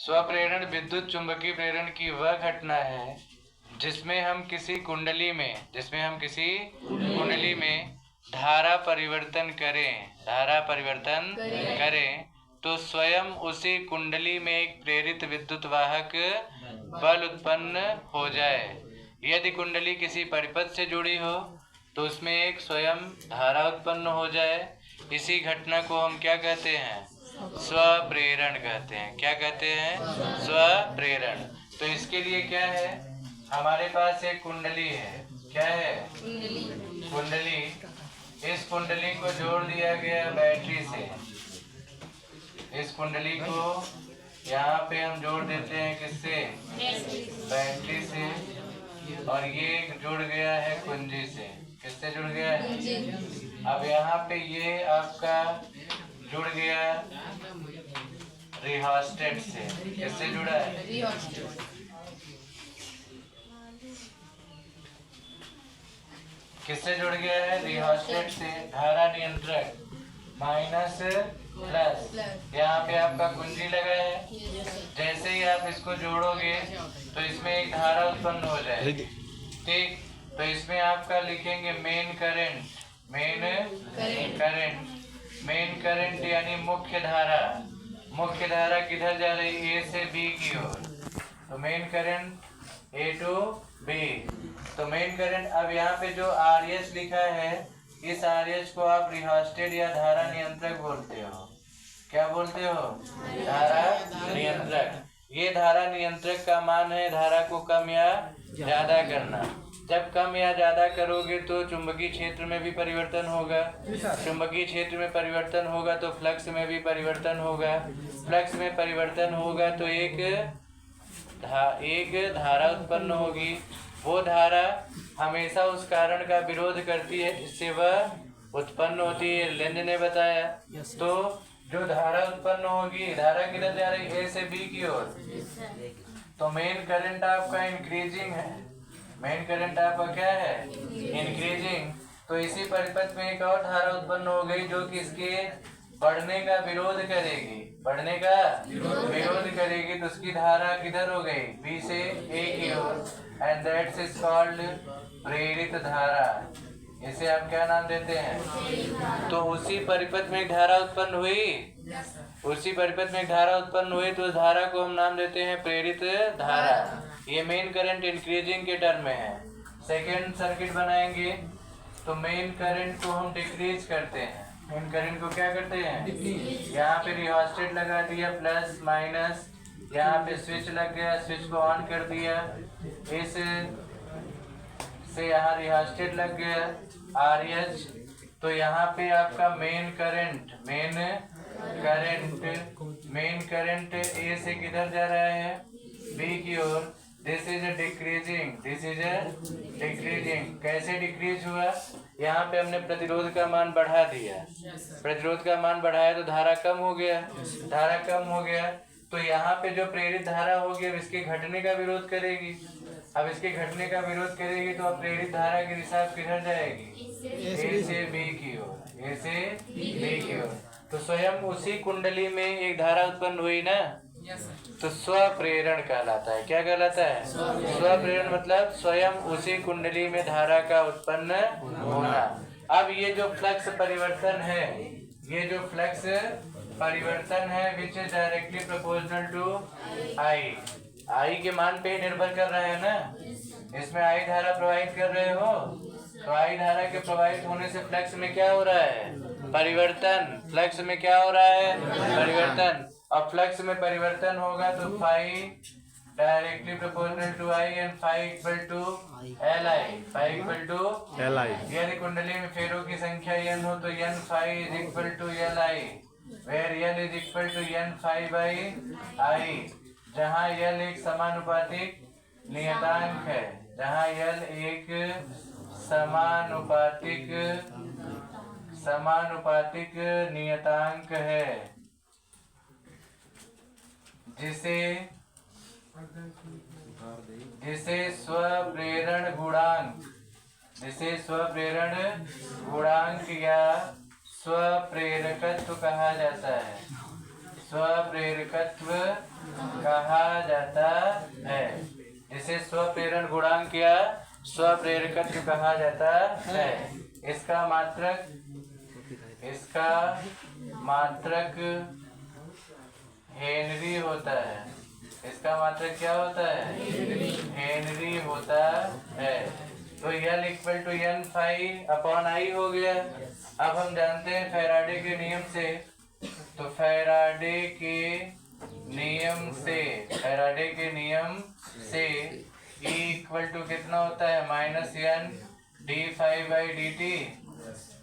स्वप्रेरण विद्युत चुंबकीय प्रेरण की वह घटना है जिसमें हम किसी कुंडली में धारा परिवर्तन करें तो स्वयं उसी कुंडली में एक प्रेरित विद्युत वाहक बल उत्पन्न हो जाए। यदि कुंडली किसी परिपथ से जुड़ी हो तो उसमें एक स्वयं धारा उत्पन्न हो जाए। इसी घटना को हम क्या कहते हैं? स्वप्रेरण कहते हैं। क्या कहते हैं? स्वप्रेरण। तो इसके लिए क्या है, हमारे पास एक कुंडली है। क्या है? कुंडली। इस कुंडली को जोड़ दिया गया बैटरी से। इस कुंडली को यहाँ पे हम जोड़ देते हैं किससे? बैटरी से। और ये जुड़ गया है कुंजी से। किससे जुड़ गया है? अब यहाँ पे ये आपका जुड़ गया रिहोस्टेट से। किससे जुड़ा है? किससे जुड़ गया है? रिहोस्टेट से। धारा नियंत्रक माइनस प्लस, यहाँ पे आपका कुंजी लगा है। जैसे ही आप इसको जोड़ोगे तो इसमें एक धारा उत्पन्न हो जाएगी। ठीक, तो इसमें आपका लिखेंगे मेन करंट यानी मुख्य धारा। मुख्य धारा किधर जा रही है? ए से बी की ओर। तो main current A to B. तो मेन करंट, अब यहाँ पे जो आरएस लिखा है, इस आरएस को आप रिहोस्टेट या धारा नियंत्रक बोलते हो। क्या बोलते हो? धारा नियंत्रक। ये धारा नियंत्रक का मान है धारा को कम या ज्यादा करना। जब कम या ज्यादा करोगे तो चुंबकीय क्षेत्र में भी परिवर्तन होगा। चुंबकीय क्षेत्र में परिवर्तन होगा तो फ्लक्स में भी परिवर्तन होगा। फ्लक्स में परिवर्तन होगा तो एक धारा उत्पन्न होगी। वो धारा हमेशा उस कारण का विरोध करती है जिससे वह उत्पन्न होती है। लेंज ने बताया। तो जो धारा उत्पन्न होगी, धारा किधर जा रही है? ए से बी की ओर। तो मेन करंट आपका इंक्रीजिंग है। मेन करंट आपका क्या है? इंक्रीजिंग। तो इसी परिपथ में एक और धारा उत्पन्न हो गई जो कि इसके बढ़ने का विरोध करेगी। बढ़ने का विरोध करेगी तो उसकी धारा किधर हो गई? बी से ए की ओर। एंड दैट्स इज कॉल्ड प्रेरित धारा। इसे आप क्या नाम देते हैं? तो उसी परिपथ में एक धारा उत्पन्न हुई। उसी परिपथ में एक धारा उत्पन्न हुई तो उस धारा को हम नाम देते हैं प्रेरित धारा। ये मेन करंट इंक्रीजिंग के टर्म में है। सेकेंड सर्किट बनाएंगे तो मेन करंट को हम डिक्रीज करते हैं। मेन करंट को क्या करते हैं? यहाँ पे रिहोस्टेट लगा दिया प्लस माइनस, यहाँ पे स्विच लग गया, स्विच को ऑन कर दिया। इस से यहाँ रिहोस्टेट लग गया आरएच। तो यहाँ पे आपका मेन करंट ए से किधर जा रहा है? बी की ओर। This is decreasing. कैसे डिक्रीज हुआ? यहाँ पे हमने प्रतिरोध का मान बढ़ा दिया। प्रतिरोध का मान बढ़ाया तो धारा कम हो गया। तो यहाँ पे जो प्रेरित धारा होगी अब इसके घटने का विरोध करेगी। अब इसके घटने का विरोध करेगी तो अब प्रेरित धारा की दिशा किधर जाएगी? ए से बी की ओर। तो स्वयं उसी कुंडली में एक धारा उत्पन्न हुई ना, तो स्वप्रेरण कहलाता है। क्या कहलाता है? स्वप्रेरण मतलब स्वयं उसी कुंडली में धारा का उत्पन्न होना। अब ये जो फ्लक्स परिवर्तन है which is directly proportional to I के मान पे ही निर्भर कर रहा है ना। इसमें आई धारा प्रवाहित कर रहे हो तो आई धारा के प्रवाहित होने से फ्लक्स में क्या हो रहा है? परिवर्तन। फ्लक्स में क्या हो रहा है? परिवर्तन। अब फ्लक्स में परिवर्तन होगा तो phi directly proportional to I and phi equal to L I. यदि कुंडली में फेरों की संख्या n हो तो n phi is equal to L I, where l is equal to n phi by I. जहाँ l एक समानुपातिक नियतांक है, जहाँ l एक समानुपातिक नियतांक है जिसे स्वप्रेरण गुणांक या स्वप्रेरकत्व कहा जाता है। स्वप्रेरकत्व कहा जाता है। इसे स्वप्रेरण गुणांक या स्वप्रेरकत्व कहा जाता है। इसका मात्रक हेनरी होता है। इसका मात्रक क्या होता है? हेनरी होता है। तो L equal to N phi upon I हो गया। अब हम जानते हैं फैराडे के नियम से, तो फैराडे के नियम से E इक्वल टू कितना होता है? Minus N D phi by D T,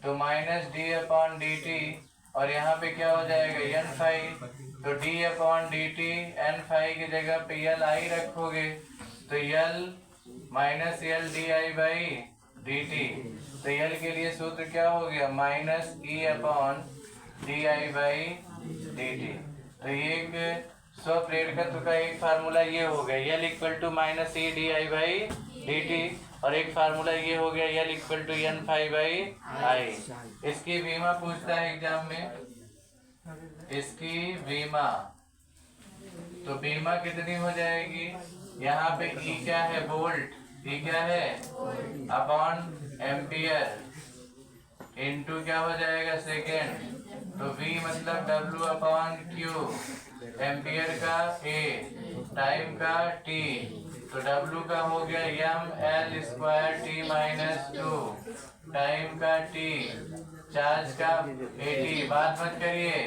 तो minus D upon D T, और यहाँ पे क्या हो जाएगा? एन फाई, तो D upon D T, N phi की जगह पे यल आई रखोगे, तो L minus L D I by D T. तो यल के लिए सूत्र क्या हो गया? Minus E upon D I by D T. तो ये एक स्वप्रेरकत्व का एक फार्मूला ये हो गया, L equal to minus E D I by D T, और एक फार्मूला ये हो गया L equal to N phi by I. इसकी बीमा पूछता है एग्जाम में, इसकी बीमा, तो बीमा कितनी हो जाएगी? यहाँ पे ई क्या है? वोल्ट। ई क्या है? अपॉन एम्पियर, इनटू क्या हो जाएगा? सेकेंड। तो V मतलब W अपॉन Q, एम्पियर का A, टाइम का T, तो W का हो गया M L square T minus 2, time का T, चार्ज का AT, बात मत करिए,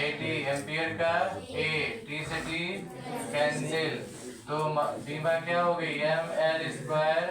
AT, एम्पियर का A, T से T कैंसिल, तो बीमा क्या हो गई? M L square